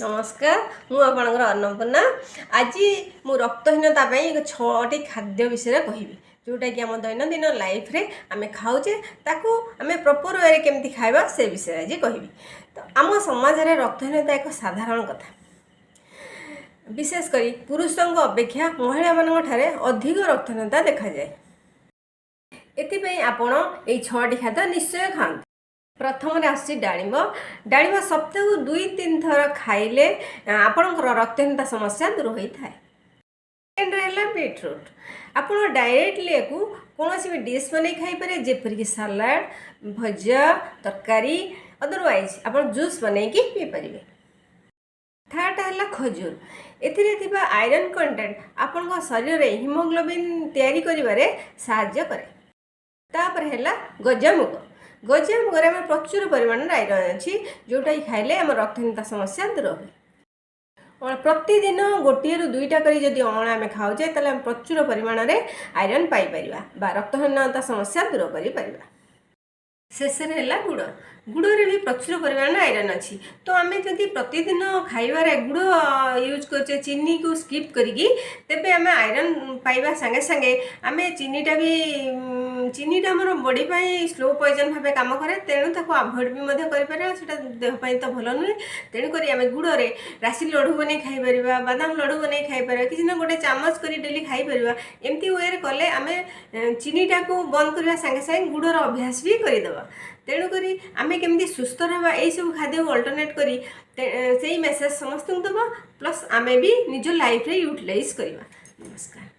नमस्कार मु आपणकर अन्नपूर्णा आज मु रक्तहीनता छटी खाद्य विषय कहबी जोटा कि आम दैनंदिन लाइफ रे आम खाऊे ताकू आम प्रॉपर वे केमती खाइबा से विषय आज कहबी। तो आम समाज रे रक्तहीनता एक साधारण कथा। विशेषकर पुरुषों अपेक्षा महिला मान ठारे अधिक रक्तहीनता देखा जाए। एथिपाई आपण ये छटी खाद्य निश्चय खाआନ୍ତୁ। प्रथम डाळिंब डाळिंब सप्ताह 2-3 थर खाइले आपणकर रक्तहीनता समस्या दूर होता है। सेकेंड बीटरूट आप डायरेक्टली को कौन भी डिश बन खाईपर जेपरिक सालाड भजा तरकारी अदरवाइज आप जूस बन पीपर। थर्ड है खजूर एथिरे आयरन कंटेंट आपण शरीर में हिमोग्लोबिन तैयारी करिबारे सहाय्य करे। तापर है गजामुग गजामुगे आम प्रचुर परिमाण आयरन अच्छी जोटा कि खाइले आम रक्तहीनता समस्या दूर हुए। प्रतिदिन गोटे रु 2टा करी जदि अणा आम खाऊे तेल प्रचुर परिमाण में आयरन पाइपर रक्तहीनता समस्या दूर कर। शेष है गुड़ गुड़ भी प्रचुर परिमाण आयरन अच्छी तो आम जदि प्रतिदिन खाइबार गुड़ यूज करचे चीनी को स्किप करी तेबे आम आयरन पाइबा संगे संगे आम चीनीटा भी चीनीटा आम बॉडी पाई स्लो पॉइजन भाव काम करे तेणु ताको अवॉइड भी करें देहपाई तो भल नुहे। तेणुक आम गुड़े राशि लड्डू बन खाईपर बादाम लड्डू बन खाईपर किसी ना गोटे चामच कर डेली खाईपर एमती वे कले आम चीनीटा को बंद करने संगे संगे गुड़र अभ्यास भी करदे। तेणुक आम केमती सुस्थ रहा यही सब खाद्य को अल्टरनेट करी से मेसेज समस्त दबा प्लस आम भी निज लाइफ रे यूटिलाइज करवा। नमस्कार।